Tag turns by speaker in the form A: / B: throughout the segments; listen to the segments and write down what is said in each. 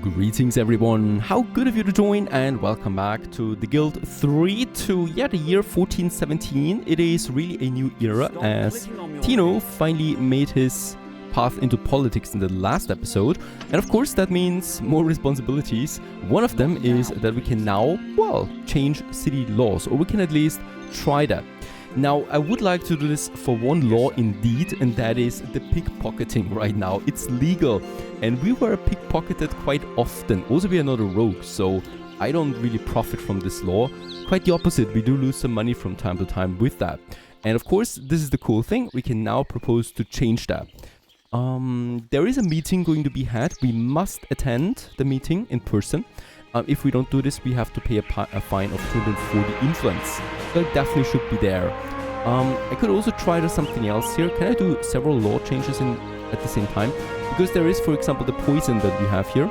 A: Greetings everyone, how good of you to join and welcome back to the Guild 3 to the year 1417. It is really a new era as Tino finally made his path into politics in the last episode, and of course that means more responsibilities. One of them is that we can now, well, change city laws, or we can at least try that. Now, I would like to do this for one law indeed, and that is the pickpocketing right now. It's legal, and we were pickpocketed quite often. Also, we are not a rogue, so I don't really profit from this law. Quite the opposite, we do lose some money from time to time with that. And of course, this is the cool thing, we can now propose to change that. There is a meeting going to be had. We must attend the meeting in person. If we don't do this, we have to pay a fine of 240 influence. So I definitely should be there. I could also try to something else here. Can I do several law changes at the same time? Because there is, for example, the poison that we have here.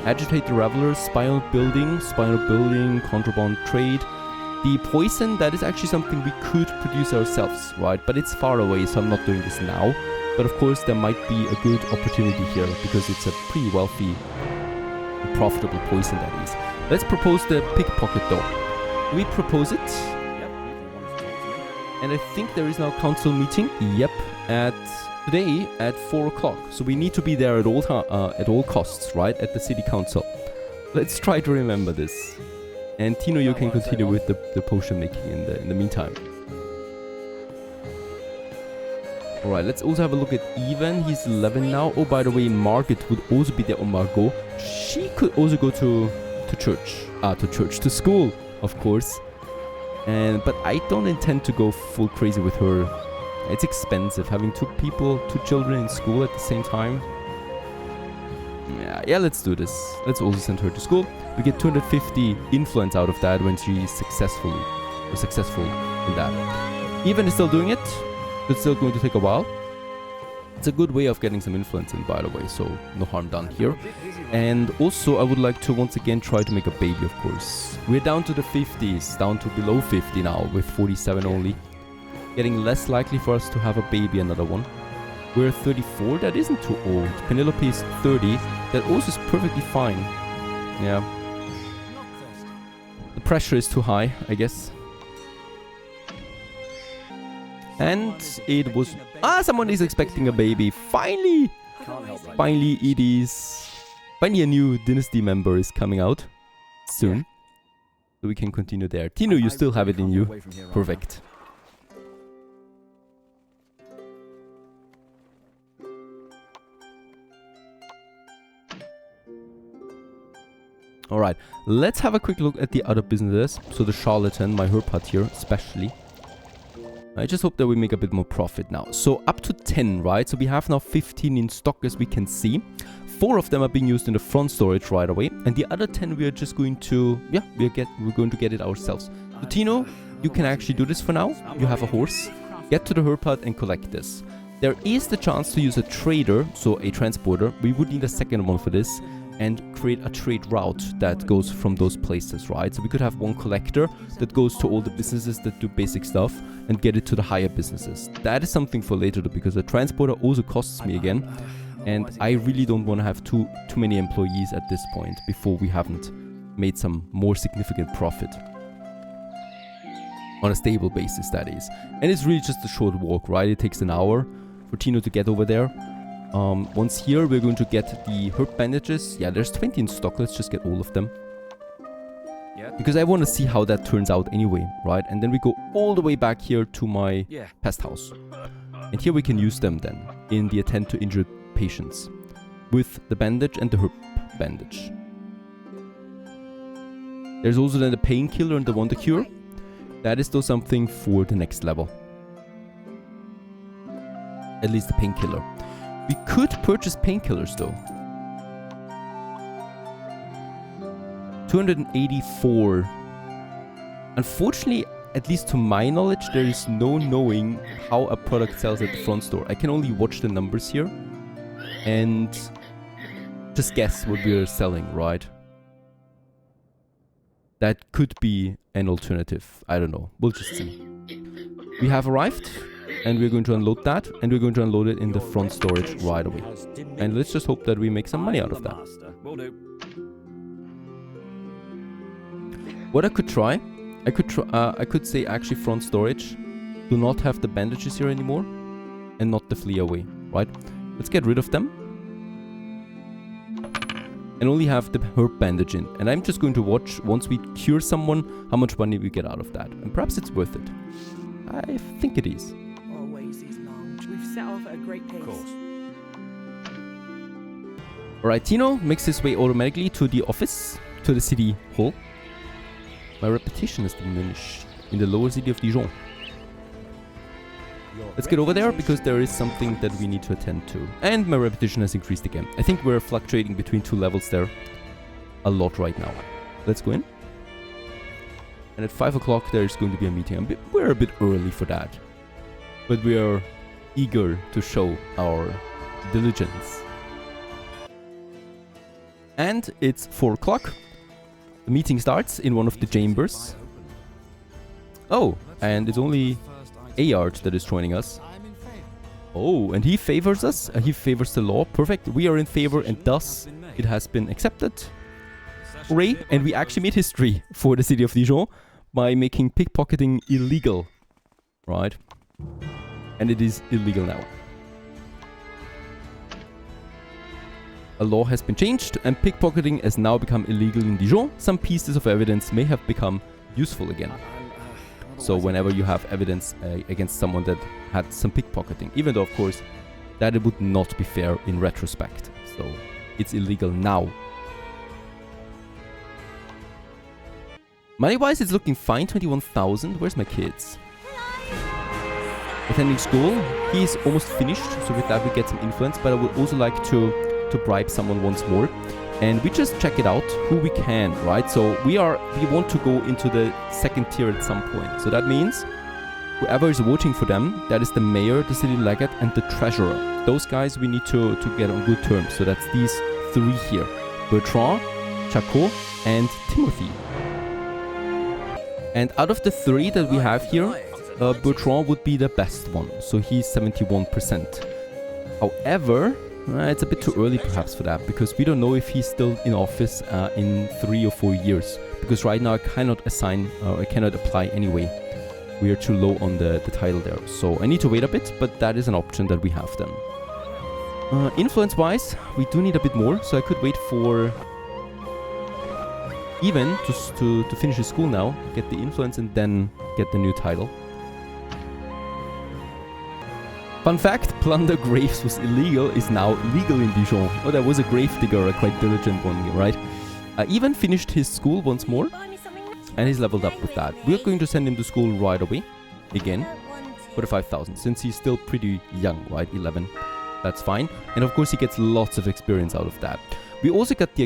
A: Agitate the revelers, spy on building, contraband trade. The poison, that is actually something we could produce ourselves, right? But it's far away, so I'm not doing this now. But of course, there might be a good opportunity here because it's a pretty wealthy, profitable poison that is. Let's propose the pickpocket though. Do we propose it? And I think there is now a council meeting. Yep, today at 4 o'clock. So we need to be there at all costs, right? At the city council. Let's try to remember this. And Tino, you can continue with the potion making in the meantime. Alright, let's also have a look at Ivan. He's 11 now. Oh, by the way, Margaret would also be there. Oh, Margot. She could also go to school, of course. But I don't intend to go full crazy with her. It's expensive having two children in school at the same time. Yeah, let's do this. Let's also send her to school. We get 250 influence out of that when she's successful in that. Ivan is still doing it. It's still going to take a while. It's a good way of getting some influence in, by the way, so no harm done here. And also, I would like to once again try to make a baby, of course. We're down to the 50s, down to below 50 now, with 47 only. Getting less likely for us to have a baby, another one. We're 34, that isn't too old. Penelope is 30, that also is perfectly fine. Yeah. The pressure is too high, I guess. And it was... someone is expecting a baby. Finally! Finally, it is... Finally, a new Dynasty member is coming out. Soon. So we can continue there. Tino, you still have it in you. Perfect. Alright, let's have a quick look at the other businesses. So the charlatan, my herb hut here, especially. I just hope that we make a bit more profit now. So up to 10, right? So we have now 15 in stock as we can see. 4 of them are being used in the front storage right away. And the other 10 we are just going to, we're going to get it ourselves. So Tino, you can actually do this for now. You have a horse. Get to the herb hut and collect this. There is the chance to use a trader, so a transporter. We would need a second one for this. And create a trade route that goes from those places, right? So we could have one collector that goes to all the businesses that do basic stuff and get it to the higher businesses. That is something for later though, because the transporter also costs me again. And I really don't want to have too many employees at this point before we haven't made some more significant profit. On a stable basis, that is. And it's really just a short walk, right? It takes an hour for Tino to get over there. Once here, we're going to get the herb bandages. Yeah, there's 20 in stock. Let's just get all of them. Because I want to see how that turns out anyway, right? And then we go all the way back here to my pest house. And here we can use them then in the attend to injured patients with the bandage and the herb bandage. There's also then the painkiller and the wonder cure. That is still something for the next level. At least the painkiller. We could purchase painkillers though. 284. Unfortunately, at least to my knowledge, there is no knowing how a product sells at the front store. I can only watch the numbers here and just guess what we are selling, right? That could be an alternative. I don't know. We'll just see. We have arrived. And we're going to unload that, and we're going to unload it in the front storage right away. And let's just hope that we make some money out of that. What I could try, I could say actually front storage, do not have the bandages here anymore, and not the flee away, right? Let's get rid of them. And only have the herb bandage in. And I'm just going to watch, once we cure someone, how much money we get out of that. And perhaps it's worth it. I think it is.
B: Always is long. We've set off at a great pace. Of course.
A: Alright, Tino makes his way automatically to the office, to the city hall. My reputation is diminished in the lower city of Dijon. Let's get over there, because there is something that we need to attend to. And my reputation has increased again. I think we're fluctuating between 2 levels there a lot right now. Let's go in. And at 5 o'clock there's going to be a meeting. We're a bit early for that. But we are eager to show our diligence. And it's 4 o'clock. The meeting starts in one of the chambers. Oh, and it's only Ayard that is joining us. Oh, and he favors us. He favors the law. Perfect. We are in favor, and thus it has been accepted. Hooray! And we actually made history for the city of Dijon by making pickpocketing illegal. Right? And it is illegal now. A law has been changed, and pickpocketing has now become illegal in Dijon. Some pieces of evidence may have become useful again. So whenever you have evidence against someone that had some pickpocketing, even though of course that it would not be fair in retrospect. So it's illegal now. Money-wise, it's looking fine. 21,000. Where's my kids? Attending school. He's almost finished, so with that we get some influence. But I would also like to bribe someone once more. And we just check it out who we can, right? So we want to go into the second tier at some point. So that means whoever is voting for them, that is the mayor, the city legate, and the treasurer. Those guys we need to get on good terms. So that's these 3 here. Bertrand, Chaco, and Timothy. And out of the 3 that we have here, Bertrand would be the best one. So he's 71%. However, it's a bit too early perhaps for that, because we don't know if he's still in office in 3 or 4 years. Because right now I cannot assign, I cannot apply anyway. We are too low on the title there. So I need to wait a bit, but that is an option that we have then. Influence-wise, we do need a bit more, so I could wait for Even to finish his school now, get the influence and then get the new title. Fun fact, plunder graves was illegal, is now legal in Dijon. Oh, there was a grave digger, a quite diligent one, right? Even finished his school once more, and he's leveled up with that. We're going to send him to school right away, again, for the 5,000, since he's still pretty young, right? 11. That's fine. And of course, he gets lots of experience out of that. We also got the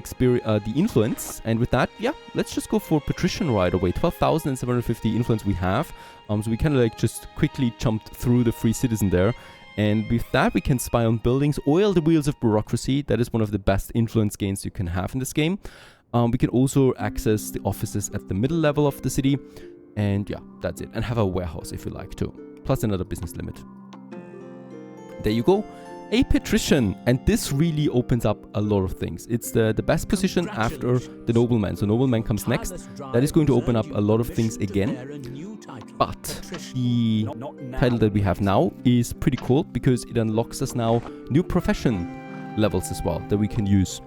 A: influence, and with that, yeah, let's just go for patrician right away. 12,750 influence we have. So we kind of like just quickly jumped through the free citizen there. And with that, we can spy on buildings, oil the wheels of bureaucracy. That is one of the best influence gains you can have in this game. We can also access the offices at the middle level of the city. And yeah, that's it. And have a warehouse if you like to. Plus another business limit. There you go. A patrician, and this really opens up a lot of things. It's the best position after the nobleman. So nobleman comes next. That is going to open up a lot of things again. But the title that we have now is pretty cool because it unlocks us now new profession levels as well that we can use.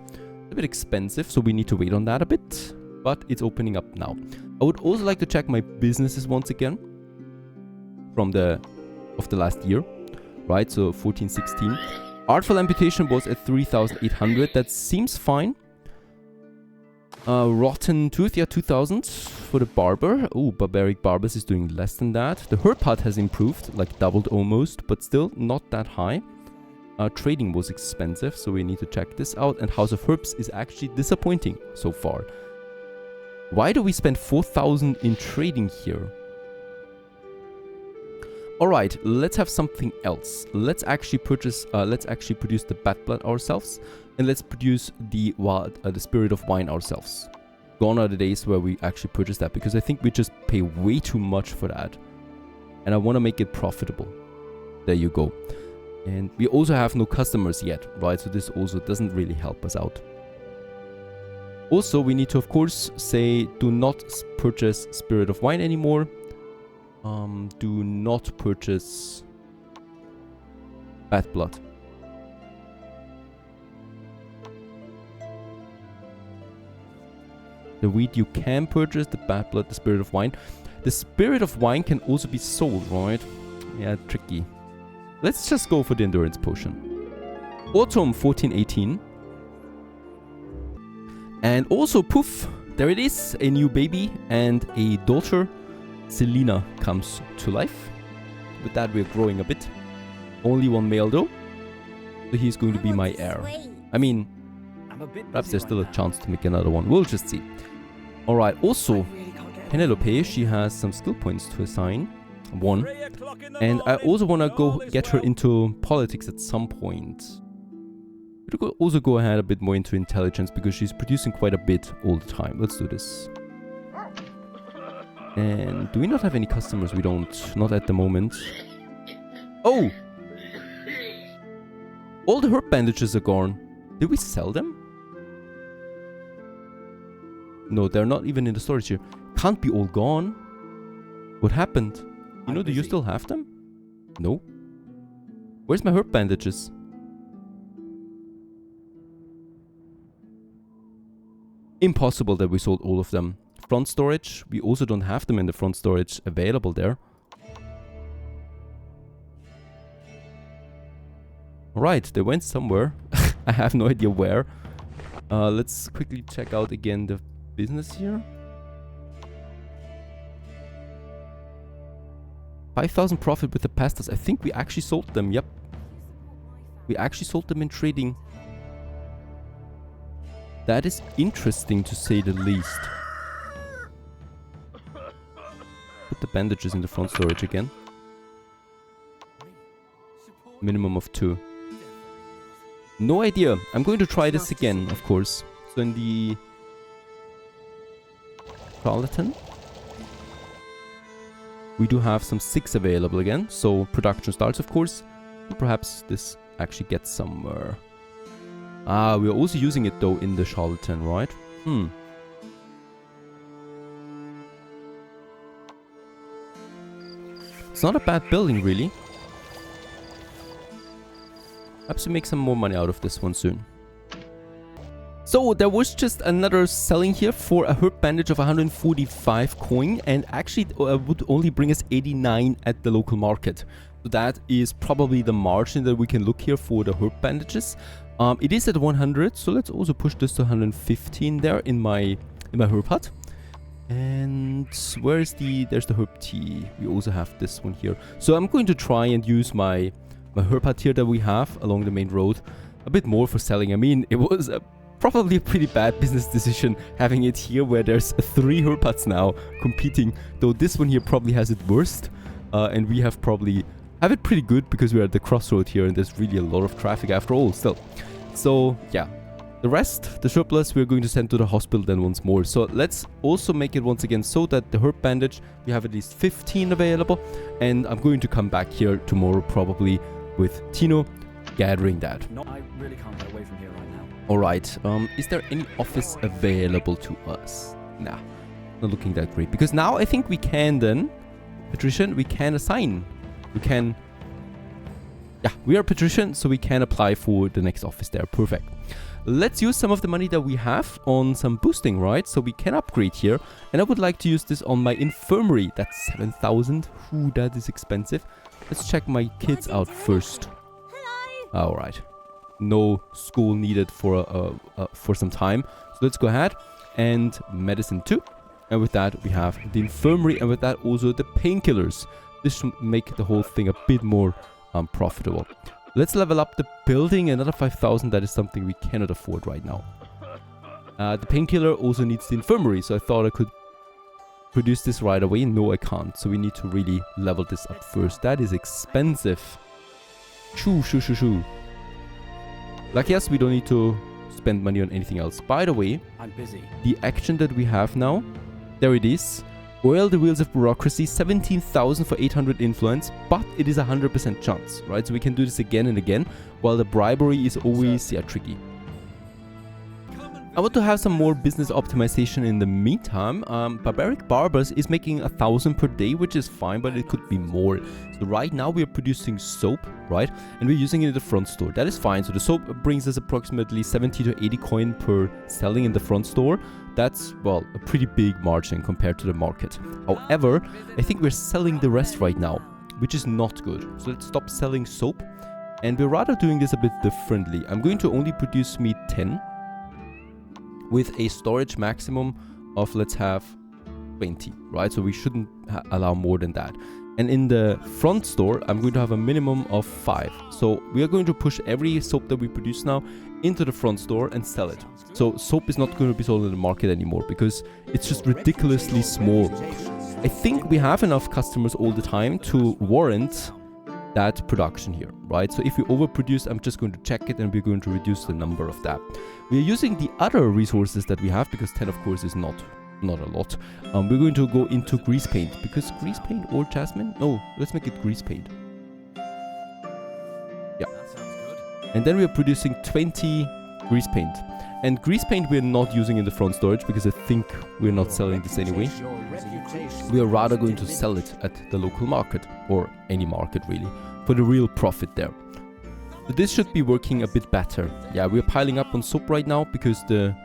A: A bit expensive, so we need to wait on that a bit, but it's opening up now. I would also like to check my businesses once again from the last year. Right, so 1416. Artful amputation was at 3,800. That seems fine. Rotten tooth, yeah, 2,000 for the barber. Oh, barbaric barbers is doing less than that. The herb hut has improved, like doubled almost, but still not that high. Trading was expensive, so we need to check this out. And House of Herbs is actually disappointing so far. Why do we spend 4,000 in trading here? Alright, let's have something else. Let's actually produce the bat blood ourselves, and let's produce the spirit of wine ourselves. Gone are the days where we actually purchase that, because I think we just pay way too much for that. And I want to make it profitable. There you go. And we also have no customers yet, right? So this also doesn't really help us out. Also, we need to, of course, say do not purchase Spirit of Wine anymore. Do not purchase Bad Blood. The wheat you can purchase, the Bad Blood, the Spirit of Wine. The Spirit of Wine can also be sold, right? Yeah, tricky. Let's just go for the Endurance Potion. Autumn 1418. And also, poof, there it is. A new baby and a daughter. Selena comes to life. With that, we're growing a bit. Only one male, though. So he's going to be my heir. I mean, perhaps there's still a chance to make another one. We'll just see. Alright, also, Penelope, she has some skill points to assign. 1. And I also want to go get her into politics at some point. We'll also go ahead a bit more into intelligence because she's producing quite a bit all the time. Let's do this. And do we not have any customers? We don't. Not at the moment. Oh! All the herb bandages are gone. Did we sell them? No, they're not even in the storage here. Can't be all gone. What happened? You know, do you still have them? No. Where's my herb bandages? Impossible that we sold all of them. Front storage, we also don't have them in the front storage available there. Alright, they went somewhere. I have no idea where. Let's quickly check out again the business here. 5,000 profit with the pastas. I think we actually sold them, yep. We actually sold them in trading. That is interesting to say the least. Put the bandages in the front storage again. Minimum of 2. No idea. I'm going to try this again, of course. So in the charlatan, we do have some 6 available again. So production starts, of course. And perhaps this actually gets somewhere. Ah, we're also using it though in the charlatan, right? It's not a bad building, really. Perhaps we make some more money out of this one soon. So there was just another selling here for a herb bandage of 145 coin, and actually would only bring us 89 at the local market. So that is probably the margin that we can look here for the herb bandages. It is at 100, so let's also push this to 115 there in my herb hut. And where is there's the herb tea. We also have this one here. So I'm going to try and use my herb hut here that we have along the main road a bit more for selling. I mean, it was probably a pretty bad business decision having it here where there's 3 herb huts now competing, though this one here probably has it worst, and we have probably have it pretty good because we're at the crossroad here and there's really a lot of traffic after all still. So yeah, the rest, the surplus, we're going to send to the hospital then once more. So let's also make it once again so that the herb bandage, we have at least 15 available, and I'm going to come back here tomorrow probably with Tino gathering that.
C: No, I really can't get away from here right now.
A: Alright, is there any office available to us? Nah, not looking that great. Because now I think we can then, Patrician, we can assign. We can, yeah, we are Patrician, so we can apply for the next office there. Perfect. Let's use some of the money that we have on some boosting, right? So we can upgrade here. And I would like to use this on my infirmary. That's 7,000. Ooh, that is expensive. Let's check my kids out first. All right. No school needed for some time. So let's go ahead and medicine too. And with that, we have the infirmary, and with that also the painkillers. This should make the whole thing a bit more profitable. Let's level up the building. Another 5,000. That is something we cannot afford right now. The painkiller also needs the infirmary, so I thought I could produce this right away. No, I can't. So we need to really level this up first. That is expensive. Shoo. Lucky us, we don't need to spend money on anything else. By the way,
C: I'm busy.
A: The action that we have now, there it is. Oil the wheels of bureaucracy, 17,000 for 800 influence, but it is a 100% chance, right? So we can do this again and again, while the bribery is always, yeah, tricky. I want to have some more business optimization in the meantime. Barbaric Barbers is making 1,000 per day, which is fine, but it could be more. So right now we are producing soap, right? And we're using it in the front store. That is fine. So the soap brings us approximately 70 to 80 coin per selling in the front store. That's, well, a pretty big margin compared to the market. However, I think we're selling the rest right now, which is not good. So let's stop selling soap. And we're rather doing this a bit differently. I'm going to only produce me 10. With a storage maximum of, let's have 20, right? So we shouldn't allow more than that. And in the front store, I'm going to have a minimum of 5. So we are going to push every soap that we produce now into the front store and sell it. So soap is not going to be sold in the market anymore because it's just ridiculously small. I think we have enough customers all the time to warrant that production here, right? So if we overproduce, I'm just going to check it and we're going to reduce the number of that. We are using the other resources that we have because 10 of course is not a lot. We're going to go into grease paint because grease paint or jasmine? No, let's make it grease paint. Yeah.
C: That sounds good.
A: And then we are producing 20 grease paint. And grease paint we're not using in the front storage because I think we're not selling this anyway. We are rather going to sell it at the local market or any market really for the real profit there. So this should be working a bit better. Yeah, we're piling up on soap right now because the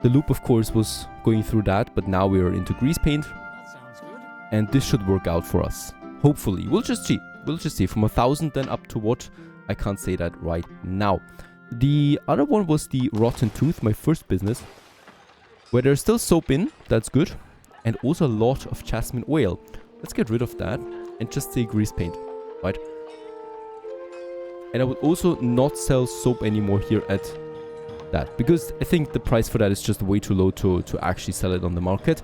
A: loop of course was going through that, but now we're into grease paint.
C: That sounds good.
A: And this should work out for us. Hopefully. We'll just see. We'll just see. From 1,000 then up to what? I can't say that right now. The other one was the Rotten Tooth, my first business, where there's still soap in. That's good. And also a lot of jasmine oil. Let's get rid of that and just say grease paint, right? And I would also not sell soap anymore here at that because I think the price for that is just way too low to actually sell it on the market.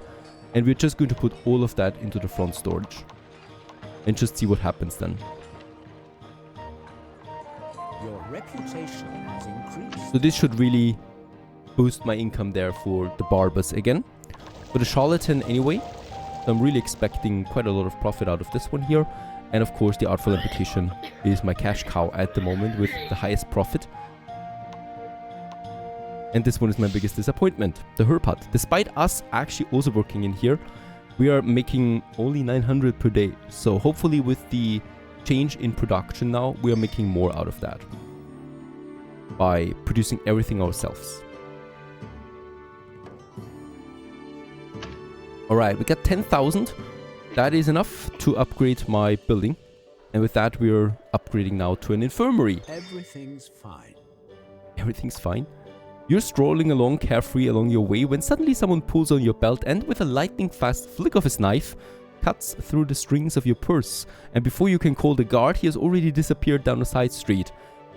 A: And we're just going to put all of that into the front storage and just see what happens then.
D: Your reputation has increased.
A: So this should really boost my income there for the Barbers again. For the Charlatan anyway, so I'm really expecting quite a lot of profit out of this one here. And of course the Artful Amputation is my cash cow at the moment with the highest profit. And this one is my biggest disappointment, the herb hut. Despite us actually also working in here, we are making only 900 per day. So hopefully with the change in production now, we are making more out of that by producing everything ourselves. Alright, we got 10,000. That is enough to upgrade my building. And with that, we're upgrading now to an infirmary.
D: Everything's fine.
A: Everything's fine. You're strolling along carefree along your way when suddenly someone pulls on your belt and with a lightning fast flick of his knife, cuts through the strings of your purse. And before you can call the guard, he has already disappeared down a side street.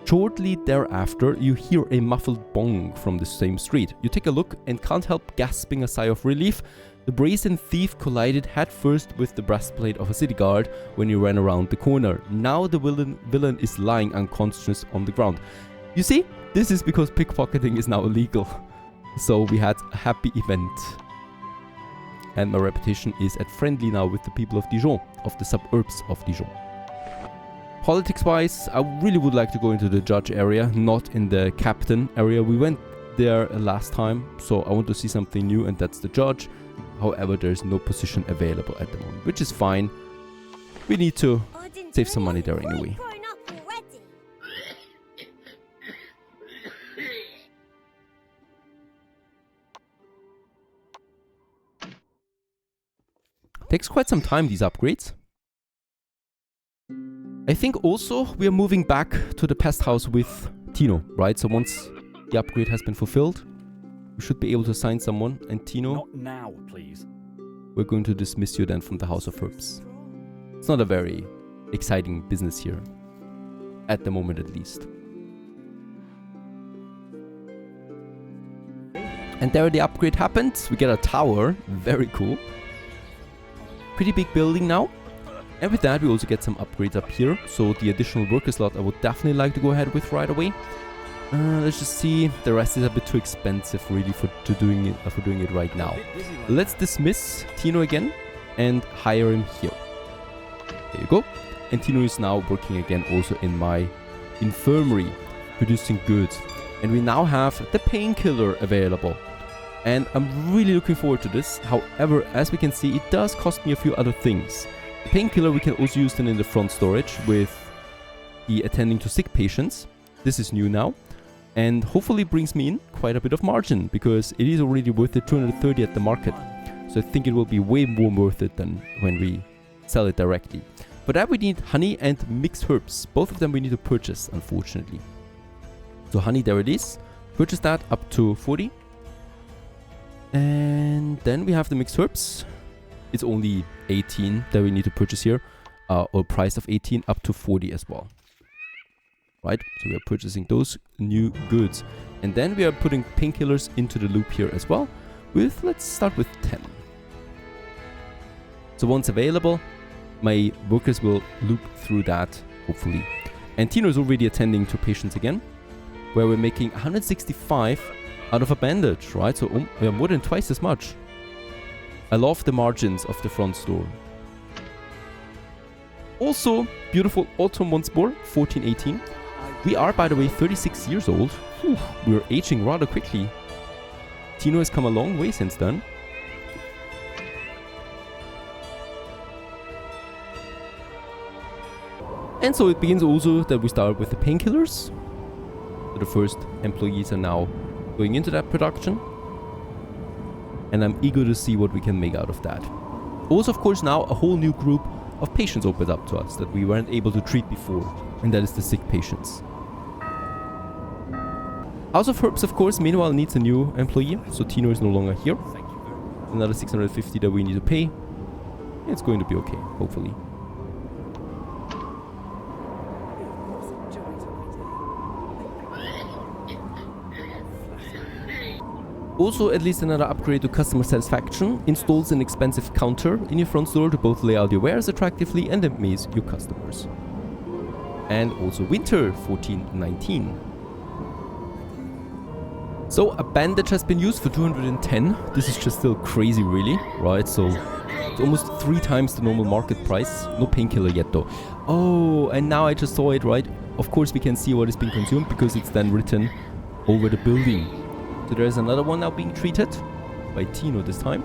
A: Shortly thereafter, you hear a muffled bong from the same street. You take a look and can't help gasping a sigh of relief. The brazen thief collided headfirst with the breastplate of a city guard when he ran around the corner. Now the villain is lying unconscious on the ground. You see, this is because pickpocketing is now illegal. So we had a happy event. And my reputation is at friendly now with the people of Dijon, of the suburbs of Dijon. Politics-wise, I really would like to go into the judge area, not in the captain area. We went there last time, so I want to see something new, and that's the judge. However, there's no position available at the moment, which is fine. We need to save some money there anyway. Takes quite some time, these upgrades. I think also we are moving back to the pest house with Tino, right? So once the upgrade has been fulfilled, we should be able to assign someone. And Tino,
C: Not now, please.
A: we're going to dismiss you then from the House of Herbs. It's not a very exciting business here. At the moment, at least. And there the upgrade happened. We get a tower. Very cool. Pretty big building now. And with that, we also get some upgrades up here. So the additional worker slot I would definitely like to go ahead with right away. Let's just see. The rest is a bit too expensive really for doing it right now. Let's dismiss Tino again and hire him here. There you go. And Tino is now working again also in my infirmary, producing goods. And we now have the painkiller available. And I'm really looking forward to this. However, as we can see, it does cost me a few other things. The painkiller, we can also use then in the front storage with the attending to sick patients. This is new now. And hopefully brings me in quite a bit of margin, because it is already worth it 230 at the market. So I think it will be way more worth it than when we sell it directly. For that we need honey and mixed herbs. Both of them we need to purchase, unfortunately. So honey, there it is. Purchase that up to 40. And then we have the mixed herbs. It's only 18 that we need to purchase here. Or price of 18 up to 40 as well. Right? So we are purchasing those new goods. And then we are putting painkillers into the loop here as well. Let's start with 10. So once available, my workers will loop through that, hopefully. And Tino is already attending to patients again, where we're making 165 out of a bandage, right? So more than twice as much. I love the margins of the front store. Also, beautiful autumn once more, 1418. We are, by the way, 36 years old. Whew, we're aging rather quickly. Tino has come a long way since then. And so it begins also that we start with the painkillers. So the first employees are now going into that production. And I'm eager to see what we can make out of that. Also, of course, now a whole new group of patients opened up to us that we weren't able to treat before. And that is the sick patients. House of Herbs, of course, meanwhile needs a new employee. So Tino is no longer here. Another 650 that we need to pay. It's going to be okay, hopefully. Also, at least another upgrade to customer satisfaction. Installs an expensive counter in your front store to both lay out your wares attractively and amaze your customers. And also winter 1419. So a bandage has been used for 210. This is just still crazy, really, right? So it's almost 3 times the normal market price. No painkiller yet, though. Oh, and now I just saw it, right? Of course, we can see what is being consumed because it's then written over the building. So there's another one now being treated by Tino this time.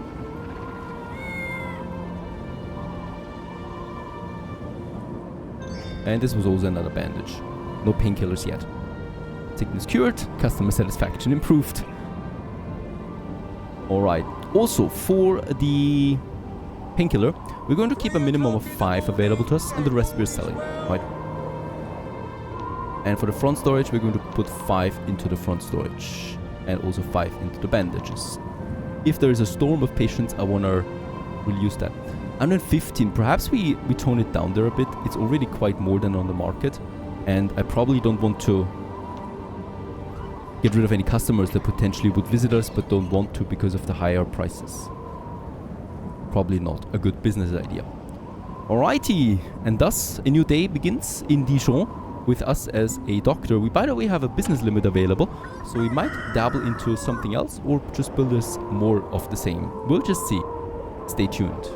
A: And this was also another bandage. No painkillers yet. Sickness cured, customer satisfaction improved. Alright. Also, for the painkiller, we're going to keep a minimum of 5 available to us, and the rest we're selling, right? And for the front storage, we're going to put 5 into the front storage. And also 5 into the bandages. If there is a storm of patients, we'll use that. 115, perhaps we tone it down there a bit. It's already quite more than on the market. And I probably don't want to get rid of any customers that potentially would visit us but don't want to because of the higher prices. Probably not a good business idea. Alrighty, and thus a new day begins in Dijon with us as a doctor. We, by the way, have a business limit available, so we might dabble into something else or just build us more of the same. We'll just see. Stay tuned.